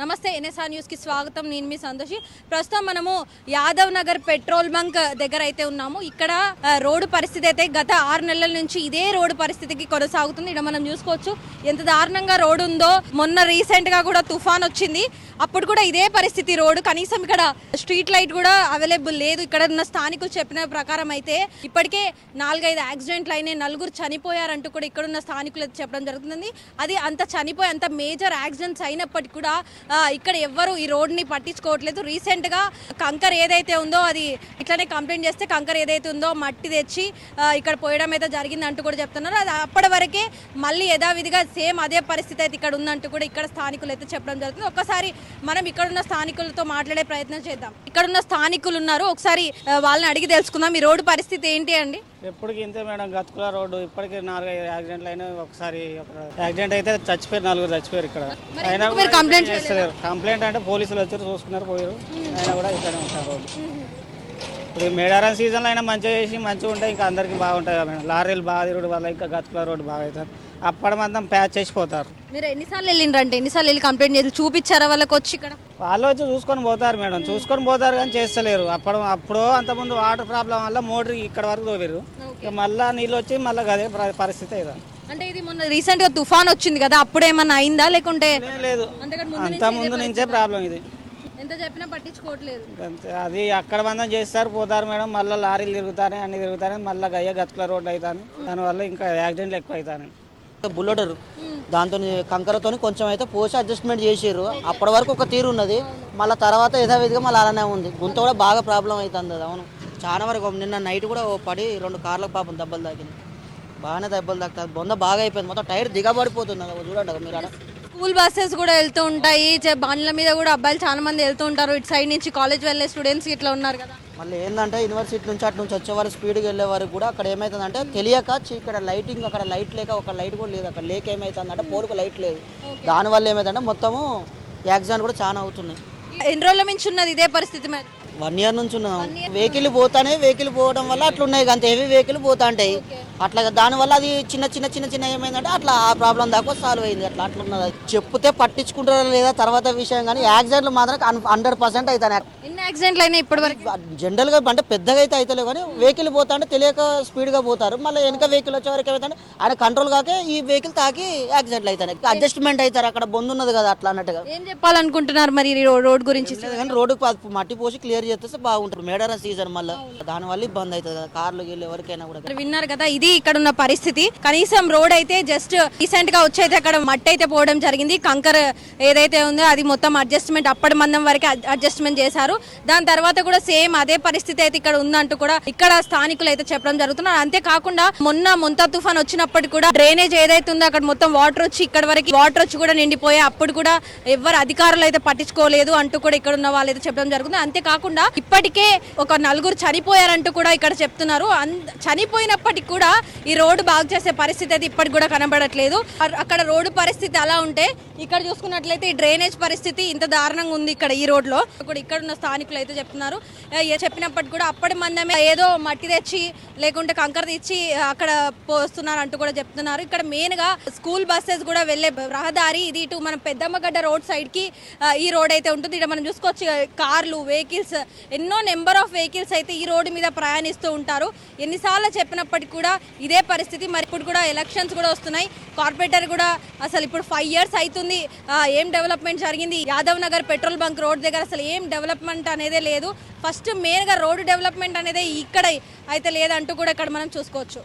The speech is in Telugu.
నమస్తే ఎన్ఎస్ఆర్ న్యూస్ కి స్వాగతం. నేను మీ సంతోషి. ప్రస్తుతం మనము యాదవ్ నగర్ పెట్రోల్ బంక్ దగ్గర అయితే ఉన్నాము. ఇక్కడ రోడ్డు పరిస్థితి అయితే గత 6 నెలల నుంచి ఇదే రోడ్డు పరిస్థితికి కొనసాగుతుంది. ఇక్కడ మనం చూసుకోవచ్చు ఎంత దారుణంగా రోడ్డు ఉందో. మొన్న రీసెంట్ గా కూడా తుఫాన్ వచ్చింది, అప్పుడు కూడా ఇదే పరిస్థితి రోడ్డు. కనీసం ఇక్కడ స్ట్రీట్ లైట్ కూడా అవైలబుల్ లేదు. ఇక్కడ ఉన్న స్థానికులు చెప్పిన ప్రకారం అయితే ఇప్పటికే 4-5 యాక్సిడెంట్లు అయినాయి, 4 చనిపోయారంటూ కూడా ఇక్కడ ఉన్న స్థానికులు చెప్పడం జరుగుతుంది. అది అంత చనిపోయి అంత మేజర్ యాక్సిడెంట్స్ అయినప్పటికీ కూడా ఇక్కడ ఎవ్వరు ఈ రోడ్ని పట్టించుకోవట్లేదు. రీసెంట్ గా కంకర్ ఏదైతే ఉందో అది ఇట్లానే కంప్లైంట్ చేస్తే కంకర్ ఏదైతే ఉందో మట్టి తెచ్చి ఇక్కడ పోయడం అయితే జరిగింది అంటూ కూడా చెప్తున్నారు. అది అప్పటి వరకే మళ్ళీ యథావిధిగా సేమ్ అదే పరిస్థితి అయితే ఇక్కడ ఉందంటూ కూడా ఇక్కడ స్థానికులు అయితే చెప్పడం జరుగుతుంది. ఒక్కసారి మనం ఇక్కడ ఉన్న స్థానికులతో మాట్లాడే ప్రయత్నం చేద్దాం. ఇక్కడ ఉన్న స్థానికులు ఉన్నారు, ఒకసారి వాళ్ళని అడిగి తెలుసుకుందాం. ఈ రోడ్డు పరిస్థితి ఏంటి అండి? ఎప్పటికి ఇంతే మేడం, గతుకుల రోడ్డు ఇప్పటికి 4-5 యాక్సిడెంట్లు అయినా. ఒకసారి యాక్సిడెంట్ అయితే చచ్చిపోయారు, 4 చచ్చిపోయారు. ఇక్కడ అయినా కంప్లైంట్ చేస్తారు. కంప్లైంట్ అంటే పోలీసులు వచ్చి చూసుకున్నారు, పోయారు. అయినా కూడా ఇక్కడే ఉంటారు రోడ్డు. ఇప్పుడు మేడారం సీజన్లో అయినా మంచిగా చేసి మంచిగా ఉంటాయి, ఇంకా అందరికీ బాగుంటుంది కదా మేడం. లారీలు బాగా తిరుగుడు వల్ల ఇంకా గతుకుల రోడ్డు బాగా అవుతుంది. అప్పటి మందం ప్యాచ్ చేసిపోతారు. మీరు ఎన్నిసార్లు వెళ్ళిండ్రంటే ఎన్నిసార్లు వెళ్ళి కంప్లైంట్ చేసి చూపించారా వాళ్ళకి వచ్చి? ఇక్కడ వాళ్ళు వచ్చి చూసుకొని పోతారు మేడం, చూసుకొని పోతారు కానీ చేస్తలేరు. అప్పుడు అంతకుముందు వాటర్ ప్రాబ్లం వల్ల మోటార్ ఇక్కడ వరకు తోవారు, మళ్ళీ నీళ్ళు వచ్చి మళ్ళీ అదే పరిస్థితి అవుతుంది. అంటే ఇది మొన్న రీసెంట్ గా తుఫాన్ వచ్చింది కదా, అప్పుడు ఏమన్నా అయిందా లేకుంటే? లేదు, అంత ముందు నుంచే ప్రాబ్లం ఇది. ఎంత చెప్పినా పట్టించుకోవట్లేదు. అది అక్కడ మందం చేస్తారు, పోతారు మేడం. మళ్ళీ లారీలు తిరుగుతానే అన్ని తిరుగుతానే మళ్ళీ గయ్య గతుకుల రోడ్డు అవుతాను. దానివల్ల ఇంకా యాక్సిడెంట్లు ఎక్కువ అవుతాను. బుల్లెటర్ దాంతో కంకరతో కొంచెం అయితే పోసి అడ్జస్ట్మెంట్ చేసారు. అప్పటి వరకు ఒక తీరు ఉన్నది, మళ్ళీ తర్వాత యథావిధిగా మళ్ళీ అలానే ఉంది. గుంత కూడా బాగా ప్రాబ్లం అవుతుంది. అవును, చాలా వరకు నిన్న నైట్ కూడా పడి 2 కార్లకు పాపం దెబ్బలు తాకింది. బాగానే దెబ్బలు తాకుతుంది, బొంద బాగా అయిపోయింది, మొత్తం టైర్ దిగబడిపోతుంది. చూడండి మీరు అక్కడ స్కూల్ బస్సెస్ కూడా వెళ్తూ ఉంటాయి, బండ్ల మీద కూడా అబ్బాయిలు చాలా మంది వెళ్తూ ఉంటారు. ఇటు సైడ్ నుంచి కాలేజ్ వెళ్ళే స్టూడెంట్స్ ఇట్లా ఉన్నారు కదా. మళ్ళీ ఏంటంటే యూనివర్సిటీ నుంచి అటు నుంచి వచ్చేవారు స్పీడ్గా వెళ్ళే వరకు కూడా అక్కడ ఏమవుతుందంటే తెలియక ఇక్కడ లైటింగ్, అక్కడ లైట్ లేక ఒక లైట్ కూడా లేదు. అక్కడ లేక ఏమవుతుందంటే పోలుకు లైట్ లేదు. దానివల్ల ఏమవుతుందంటే మొత్తము యాక్సిడెంట్ కూడా చాలా అవుతున్నాయి. ఎన్ని రోజుల నుంచి ఉన్నది ఇదే పరిస్థితి? మరి 1 ఇయర్ నుంచి ఉన్నాం. వెహికల్ పోతానే, వెహికల్ పోవడం వల్ల అట్లా ఉన్నాయి. అంత హెవీ వెహికల్ పోతా ఉంటాయి అట్లా. దానివల్ల అది చిన్న ఏమైందంటే అట్లా ఆ ప్రాబ్లం దాకా సాల్వ్ అయింది. అట్లా ఉన్నది. చెప్తే పట్టించుకుంటారా లేదా తర్వాత విషయం, కానీ యాక్సిడెంట్లు మాత్రం 100% అవుతాయి. ఎన్ని యాక్సిడెంట్లు అయినా ఇప్పటి వరకు? జనరల్గా అంటే పెద్దగా అయితే అవుతలేవు, కానీ వెహికల్ పోతా అంటే తెలియక స్పీడ్గా పోతారు. మళ్ళీ వెనక వెహికల్ వచ్చే వరకు ఏమవుతాయి ఆయన కంట్రోల్ కాకే ఈ వెహికల్ తాకి యాక్సిడెంట్లు అవుతాయి. అడ్జస్ట్మెంట్ అవుతారు. అక్కడ బొందు ఉన్నది కదా అట్లా అన్నట్టుగా. ఏం చెప్పాలనుకుంటున్నారు మరి రోడ్ గురించి? కానీ రోడ్డు మట్టి పోసి క్లియర్ చేస్తే బాగుంటుంది. మేడారం సీజన్ మళ్ళీ దానివల్ల ఇబ్బంది అవుతుంది కదా కార్లు వెళ్ళి ఎవరికైనా కూడా. విన్నారు కదా, ఇది ఇక్కడ ఉన్న పరిస్థితి. కనీసం రోడ్ అయితే జస్ట్ రీసెంట్ గా వచ్చైతే అక్కడ మట్టి అయితే పోవడం జరిగింది. కంకర్ ఏదైతే ఉందో అది మొత్తం అడ్జస్ట్మెంట్ అప్పటి మందం వరకు అడ్జస్ట్మెంట్ చేశారు. దాని తర్వాత కూడా సేమ్ అదే పరిస్థితి అయితే ఇక్కడ ఉందంటూ కూడా ఇక్కడ స్థానికులు అయితే చెప్పడం జరుగుతున్నారు. అంతేకాకుండా మొంతా తుఫాన్ వచ్చినప్పటికీ కూడా డ్రైనేజ్ ఏదైతే ఉందో అక్కడ మొత్తం వాటర్ వచ్చి ఇక్కడ వరకు వాటర్ వచ్చి కూడా నిండిపోయి అప్పుడు కూడా ఎవరు అధికారులు అయితే పట్టించుకోలేదు అంటూ కూడా ఇక్కడ ఉన్న వాళ్ళు అయితే చెప్పడం జరుగుతుంది. అంతేకాకుండా ఇప్పటికే ఒక 4 చనిపోయారంటూ కూడా ఇక్కడ చెప్తున్నారు. చనిపోయినప్పటికీ కూడా ఈ రోడ్డు బాగు చేసే పరిస్థితి అయితే ఇప్పటికి కూడా కనబడట్లేదు. అక్కడ రోడ్డు పరిస్థితి అలా ఉంటే ఇక్కడ చూసుకున్నట్లయితే ఈ డ్రైనేజ్ పరిస్థితి ఇంత దారుణంగా ఉంది ఇక్కడ ఈ రోడ్ లో. ఇక్కడ ఉన్న స్థానికులు అయితే చెప్తున్నారు. చెప్పినప్పటికీ కూడా అప్పటి మందమే ఏదో మట్టి తెచ్చి లేకుంటే కంకర తెచ్చి అక్కడ పోస్తున్నారు అంటూ కూడా చెప్తున్నారు. ఇక్కడ మెయిన్ గా స్కూల్ బస్సెస్ కూడా వెళ్లే రహదారి ఇది. ఇటు మనం పెద్దమ్మగడ్డ రోడ్ సైడ్ కి ఈ రోడ్ అయితే ఉంటుంది. ఇక్కడ మనం చూసుకోవచ్చు కార్లు, వెహికల్స్, ఎన్నో నెంబర్ ఆఫ్ వెహికల్స్ అయితే ఈ రోడ్డు మీద ప్రయాణిస్తూ ఉంటారు. ఎన్నిసార్లు చెప్పినప్పటికీ కూడా ఇదే పరిస్థితి. మరి ఇప్పుడు కూడా ఎలక్షన్స్ కూడా వస్తున్నాయి. కార్పొరేటర్ కూడా అసలు ఇప్పుడు 5 years అవుతుంది, ఏం డెవలప్మెంట్ జరిగింది Yadav Nagar petrol bunk road దగ్గర? అసలు ఏం డెవలప్మెంట్ అనేదే లేదు. ఫస్ట్ మెయిన్ గా రోడ్డు డెవలప్మెంట్ అనేది ఇక్కడ అయితే లేదంటూ కూడా ఇక్కడ మనం చూసుకోవచ్చు.